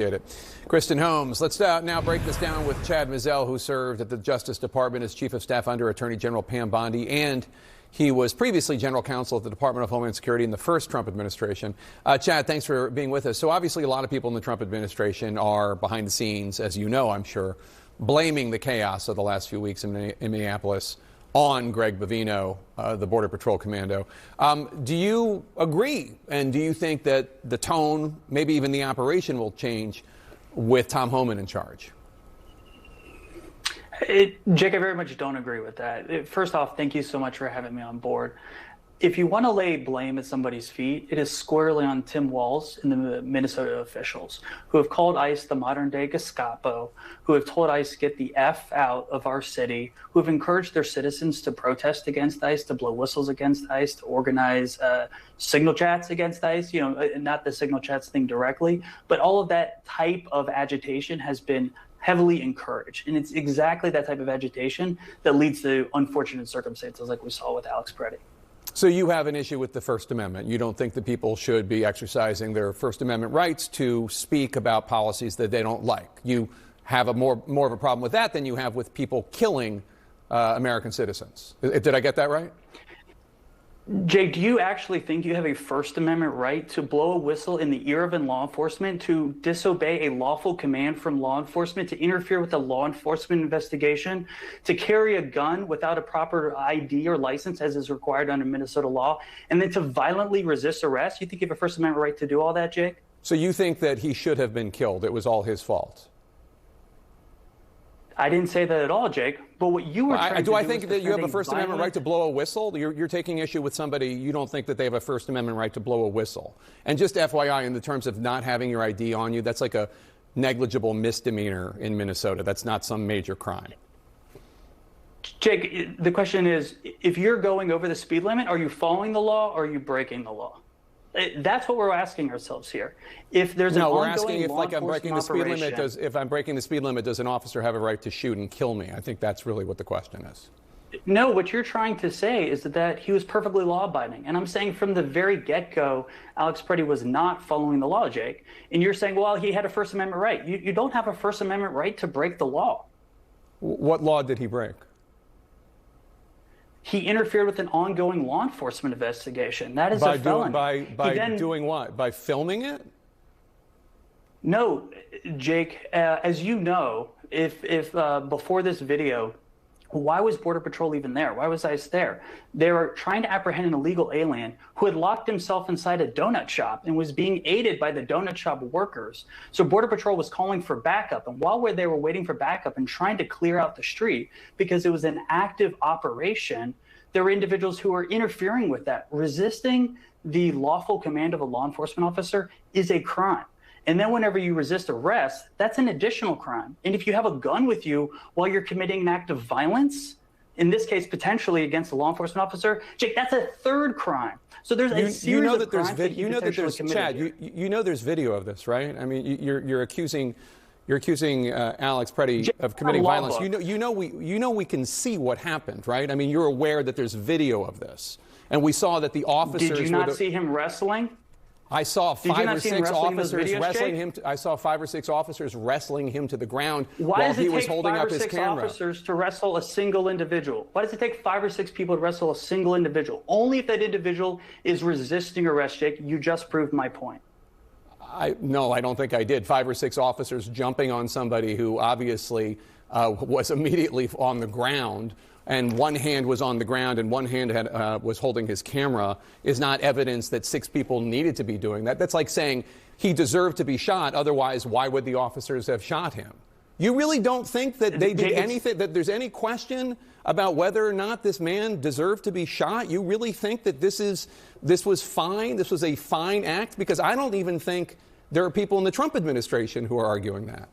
It. Kristen Holmes, let's now break this down with Chad Mizell, who served at the Justice Department as Chief of Staff under Attorney General Pam Bondi, and he was previously General Counsel at the Department of Homeland Security in the first Trump administration. Chad, thanks for being with us. So obviously a lot of people in the Trump administration are behind the scenes, as you know, I'm sure, blaming the chaos of the last few weeks in Minneapolis on Greg Bovino, the Border Patrol commando. Do you agree? And do you think that the tone, maybe even the operation, will change with Tom Homan in charge? Jake, I very much don't agree with that. First off, thank you so much for having me on board. If you want to lay blame at somebody's feet, it is squarely on Tim Walz and the Minnesota officials who have called ICE the modern-day Gestapo, who have told ICE get the F out of our city, who have encouraged their citizens to protest against ICE, to blow whistles against ICE, to organize signal chats against ICE, not the signal chats thing directly, but all of that type of agitation has been heavily encouraged. And it's exactly that type of agitation that leads to unfortunate circumstances like we saw with Alex Preddy. So you have an issue with the First Amendment. You don't think that people should be exercising their First Amendment rights to speak about policies that they don't like. You have a more of a problem with that than you have with people killing American citizens. Did I get that right? Jake, do you actually think you have a First Amendment right to blow a whistle in the ear of law enforcement, to disobey a lawful command from law enforcement, to interfere with a law enforcement investigation, to carry a gun without a proper ID or license as is required under Minnesota law, and then to violently resist arrest? You think you have a First Amendment right to do all that, Jake? So you think that he should have been killed? It was all his fault? I didn't say that at all, Jake. But what you were trying to do I think that you have a First Amendment right to blow a whistle? You're taking issue with somebody. You don't think that they have a First Amendment right to blow a whistle? And just FYI, in the terms of not having your ID on you, that's like a negligible misdemeanor in Minnesota. That's not some major crime. Jake, the question is, if you're going over the speed limit, are you following the law or are you breaking the law? That's what we're asking ourselves here. If there's an we're ongoing asking if, law like, I'm breaking the speed limit. operation- If I'm breaking the speed limit, does an officer have a right to shoot and kill me? I think that's really what the question is. No, what you're trying to say is that he was perfectly law-abiding. And I'm saying from the very get-go, Alex Preddy was not following the law, Jake. And you're saying, well, he had a First Amendment right. You don't have a First Amendment right to break the law. What law did he break? He interfered with an ongoing law enforcement investigation. That is a felony. By doing what? By filming it? No, Jake, as you know, if before this video, why was Border Patrol even there? Why was ICE there? They were trying to apprehend an illegal alien who had locked himself inside a donut shop and was being aided by the donut shop workers. So Border Patrol was calling for backup. And while they were waiting for backup and trying to clear out the street, because it was an active operation, there were individuals who were interfering with that. Resisting the lawful command of a law enforcement officer is a crime. And then whenever you resist arrest, that's an additional crime. And if you have a gun with you while you're committing an act of violence, in this case, potentially against a law enforcement officer, Jake, that's a third crime. So there's a series of crimes that you know that there's Chad, you know there's video of this, right? I mean, you're accusing Alex Preddy of committing violence. You know we can see what happened, right? I mean, you're aware that there's video of this, and we saw that the officers. Did you not see him wrestling? I saw five or six officers wrestling him. I saw 5 or 6 officers wrestling him to the ground while he was holding up his camera. Why does it take 5 or 6 officers to wrestle a single individual? Why does it take 5 or 6 people to wrestle a single individual? Only if that individual is resisting arrest, Jake. You just proved my point. No, I don't think I did. 5 or 6 officers jumping on somebody who obviously was immediately on the ground, and one hand was on the ground and one hand was holding his camera, is not evidence that 6 people needed to be doing that. That's like saying he deserved to be shot. Otherwise, why would the officers have shot him? You really don't think that they did anything, that there's any question about whether or not this man deserved to be shot? You really think that this was fine? This was a fine act? Because I don't even think there are people in the Trump administration who are arguing that.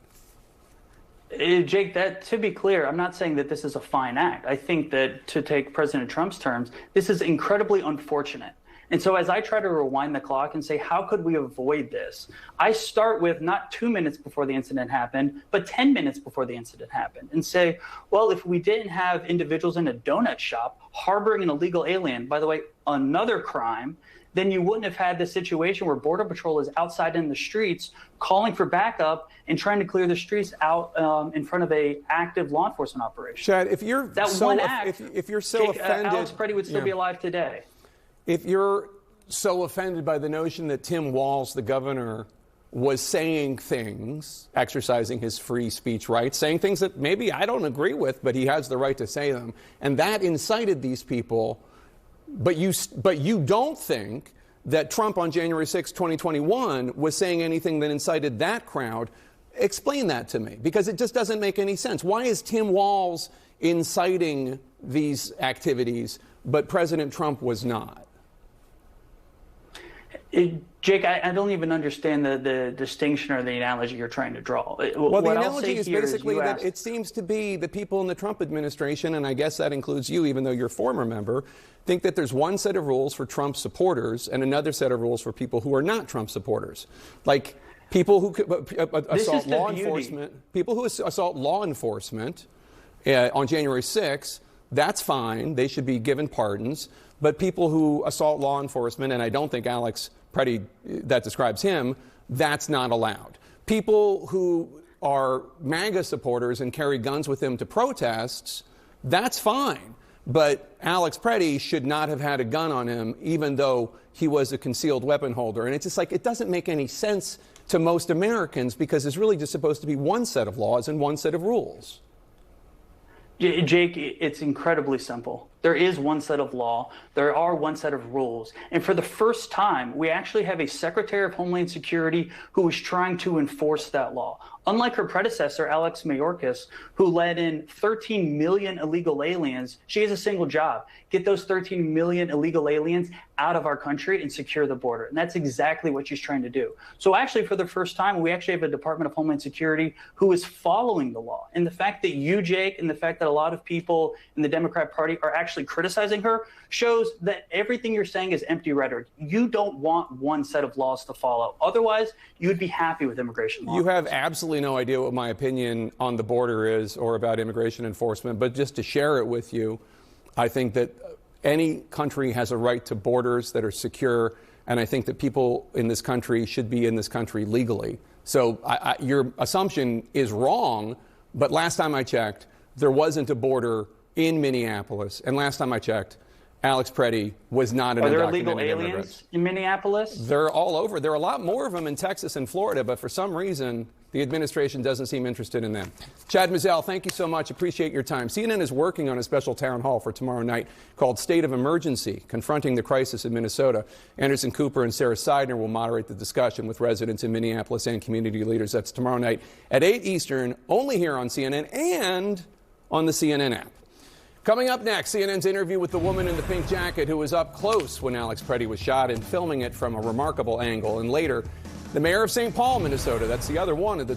Jake, to be clear, I'm not saying that this is a fine act. I think that, to take President Trump's terms, this is incredibly unfortunate. And so as I try to rewind the clock and say, how could we avoid this? I start with not 2 minutes before the incident happened, but 10 minutes before the incident happened, and say, well, if we didn't have individuals in a donut shop harboring an illegal alien, by the way, another crime, then you wouldn't have had this situation where Border Patrol is outside in the streets calling for backup and trying to clear the streets out in front of a active law enforcement operation. Chad, if you're if you're so offended, Alex Preddy would still be alive today. If you're so offended by the notion that Tim Walz, the governor, was saying things, exercising his free speech rights, saying things that maybe I don't agree with, but he has the right to say them, and that incited these people. But you don't think that Trump on January 6, 2021 was saying anything that incited that crowd. Explain that to me, because it just doesn't make any sense. Why is Tim Walz inciting these activities, but President Trump was not? Jake, I don't even understand the distinction or the analogy you're trying to draw. Well, the analogy is basically that it seems to be the people in the Trump administration, and I guess that includes you, even though you're a former member, think that there's one set of rules for Trump supporters and another set of rules for people who are not Trump supporters. Like people who assault law enforcement, people who assault law enforcement on January 6th, that's fine. They should be given pardons. But people who assault law enforcement, and I don't think Alex Preddy, that describes him, that's not allowed. People who are MAGA supporters and carry guns with them to protests, that's fine. But Alex Preddy should not have had a gun on him, even though he was a concealed weapon holder. And it's just like, it doesn't make any sense to most Americans, because there's really just supposed to be one set of laws and one set of rules. Jake, it's incredibly simple. There is one set of law. There are one set of rules. And for the first time, we actually have a Secretary of Homeland Security who is trying to enforce that law. Unlike her predecessor, Alex Mayorkas, who let in 13 million illegal aliens, she has a single job: get those 13 million illegal aliens out of our country and secure the border. And that's exactly what she's trying to do. So actually, for the first time, we actually have a Department of Homeland Security who is following the law. And the fact that you, Jake, and the fact that a lot of people in the Democrat Party are actually criticizing her shows that everything you're saying is empty rhetoric. You don't want one set of laws to follow. Otherwise, you'd be happy with immigration law. You have absolutely no idea what my opinion on the border is or about immigration enforcement, but just to share it with you, I think that any country has a right to borders that are secure, and I think that people in this country should be in this country legally. So your assumption is wrong, but last time I checked, there wasn't a border in Minneapolis, and last time I checked, Alex Preddy was not an undocumented immigrant. Are there illegal aliens in Minneapolis? They're all over. There are a lot more of them in Texas and Florida, but for some reason, the administration doesn't seem interested in them. Chad Mizell, thank you so much. Appreciate your time. CNN is working on a special town hall for tomorrow night called State of Emergency, Confronting the Crisis in Minnesota. Anderson Cooper and Sarah Seidner will moderate the discussion with residents in Minneapolis and community leaders. That's tomorrow night at 8 Eastern, only here on CNN and on the CNN app. Coming up next, CNN's interview with the woman in the pink jacket who was up close when Alex Preddy was shot and filming it from a remarkable angle. And later, the mayor of St. Paul, Minnesota, that's the other one of the